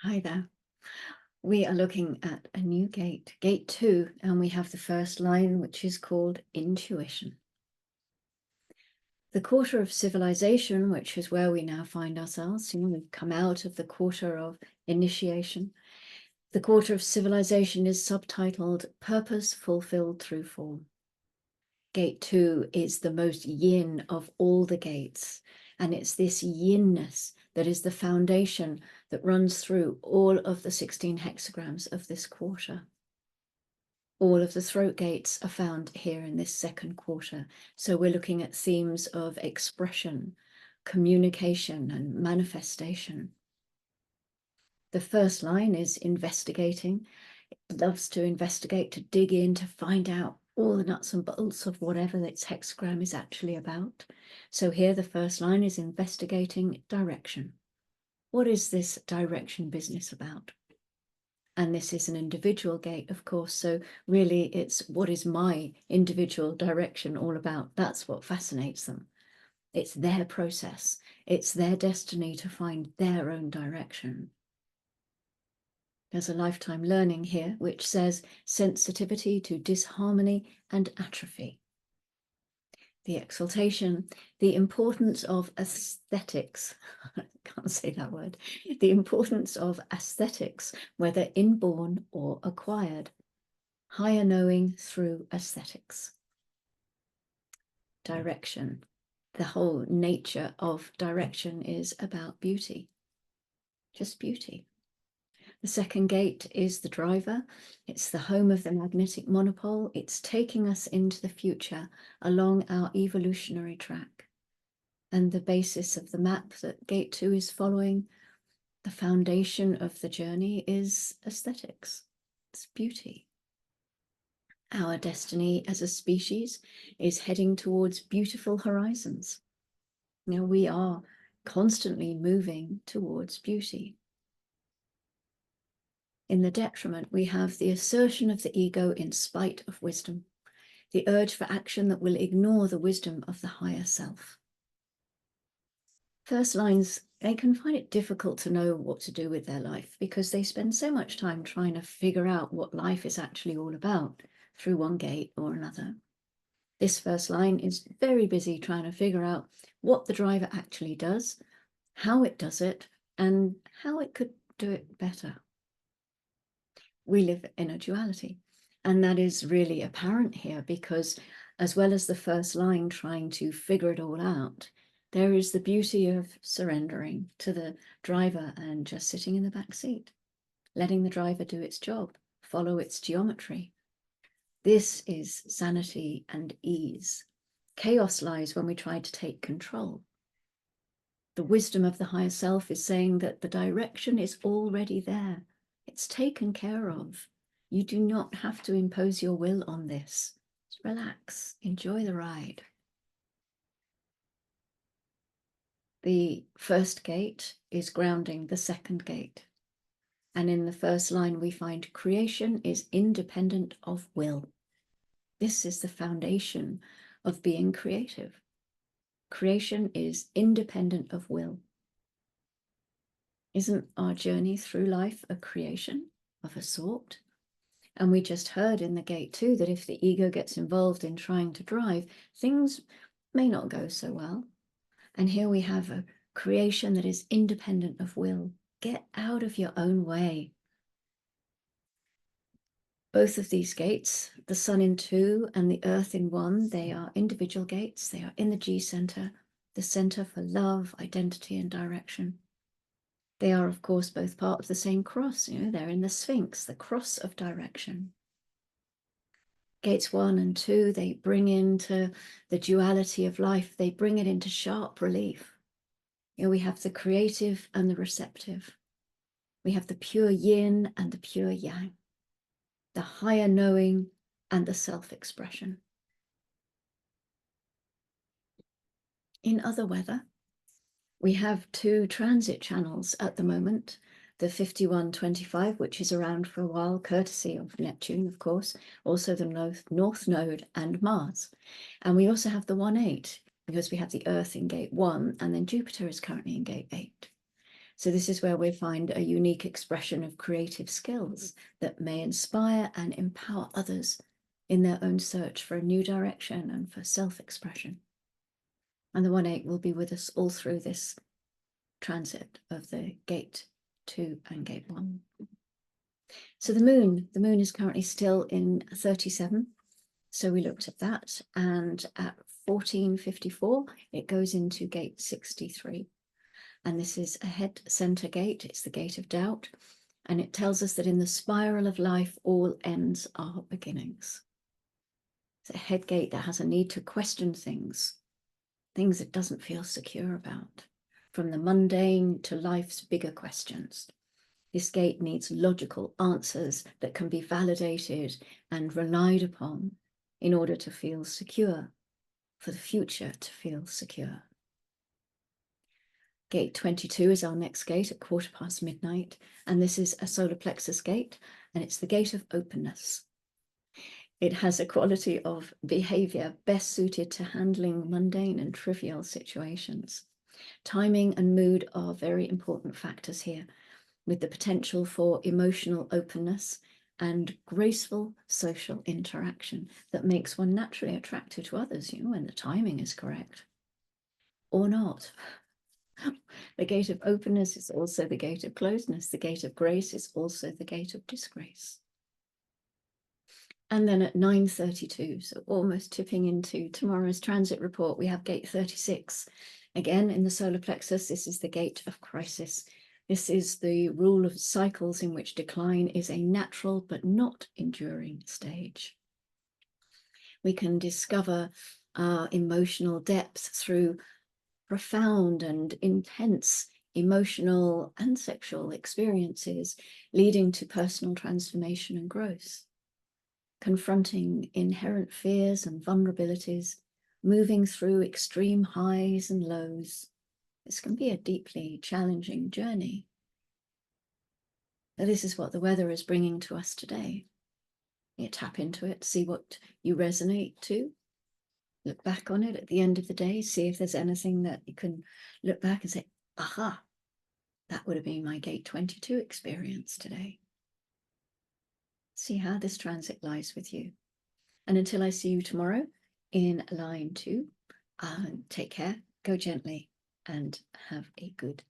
Hi there. We are looking at a new gate, gate 2, and we have the first line, which is called intuition. The quarter of civilization, which is where we now find ourselves, we've come out of the quarter of initiation. The quarter of civilization is subtitled Purpose Fulfilled Through Form. Gate 2 is the most yin of all the gates, and it's this yinness that is the foundation that runs through all of the 16 hexagrams of this quarter. All of the throat gates are found here in this second quarter. So we're looking at themes of expression, communication, and manifestation. The first line is investigating. It loves to investigate, to dig in, to find out all the nuts and bolts of whatever its hexagram is actually about. So here the first line is investigating direction. What is this direction business about? And this is an individual gate, of course, so really it's what is my individual direction all about? That's what fascinates them. It's their process. It's their destiny to find their own direction. There's a lifetime learning here, which says sensitivity to disharmony and atrophy. The exaltation, the importance of aesthetics. I can't say that word. The importance of aesthetics, whether inborn or acquired. Higher knowing through aesthetics. Direction. The whole nature of direction is about beauty. Just beauty. The second gate is the driver. It's the home of the magnetic monopole. It's taking us into the future along our evolutionary track. And the basis of the map that gate 2 is following, the foundation of the journey is aesthetics. It's beauty. Our destiny as a species is heading towards beautiful horizons. Now we are constantly moving towards beauty. In the detriment, we have the assertion of the ego in spite of wisdom, the urge for action that will ignore the wisdom of the higher self. First lines, they can find it difficult to know what to do with their life because they spend so much time trying to figure out what life is actually all about through one gate or another. This first line is very busy trying to figure out what the driver actually does, how it does it, and how it could do it better. We live in a duality, and that is really apparent here because as well as the first line trying to figure it all out, there is the beauty of surrendering to the driver and just sitting in the back seat, letting the driver do its job, follow its geometry. This is sanity and ease. Chaos lies when we try to take control. The wisdom of the higher self is saying that the direction is already there. It's taken care of. You do not have to impose your will on this. Just relax, enjoy the ride. The first gate is grounding the second gate. And in the first line, we find creation is independent of will. This is the foundation of being creative. Creation is independent of will. Isn't our journey through life a creation of a sort? And we just heard in the gate 2 that if the ego gets involved in trying to drive, things may not go so well. And here we have a creation that is independent of will. Get out of your own way. Both of these gates, the sun in 2 and the earth in 1, they are individual gates. They are in the G center, the center for love, identity, and direction. They are, of course, both part of the same cross. They're in the Sphinx, the cross of direction. Gates 1 and 2, they bring into the duality of life. They bring it into sharp relief. We have the creative and the receptive. We have the pure yin and the pure yang, the higher knowing and the self-expression. In other weather, we have 2 transit channels at the moment, the 5125, which is around for a while, courtesy of Neptune, of course, also the North Node and Mars. And we also have the 18, because we have the Earth in gate 1, and then Jupiter is currently in gate 8. So this is where we find a unique expression of creative skills that may inspire and empower others in their own search for a new direction and for self-expression. And the 1/8 will be with us all through this transit of the gate 2 and gate 1. So the moon is currently still in 37. So we looked at that, and at 14:54, it goes into gate 63. And this is a head center gate. It's the gate of doubt. And it tells us that in the spiral of life, all ends are beginnings. It's a head gate that has a need to question things it doesn't feel secure about, from the mundane to life's bigger questions. This gate needs logical answers that can be validated and relied upon in order to feel secure, for the future to feel secure. Gate 22 is our next gate at midnight, and this is a solar plexus gate, and it's the gate of openness. It has a quality of behavior best suited to handling mundane and trivial situations. Timing and mood are very important factors here, with the potential for emotional openness and graceful social interaction that makes one naturally attracted to others, when the timing is correct. Or not. The gate of openness is also the gate of closeness. The gate of grace is also the gate of disgrace. And then at 9:32, so almost tipping into tomorrow's transit report, we have gate 36. Again, in the solar plexus, this is the gate of crisis. This is the rule of cycles in which decline is a natural but not enduring stage. We can discover our emotional depth through profound and intense emotional and sexual experiences, leading to personal transformation and growth. Confronting inherent fears and vulnerabilities, moving through extreme highs and lows. This can be a deeply challenging journey. But this is what the weather is bringing to us today. You tap into it, see what you resonate to, look back on it at the end of the day, see if there's anything that you can look back and say, aha, that would have been my gate 22 experience today. See how this transit lies with you. And until I see you tomorrow in line 2, take care, go gently, and have a good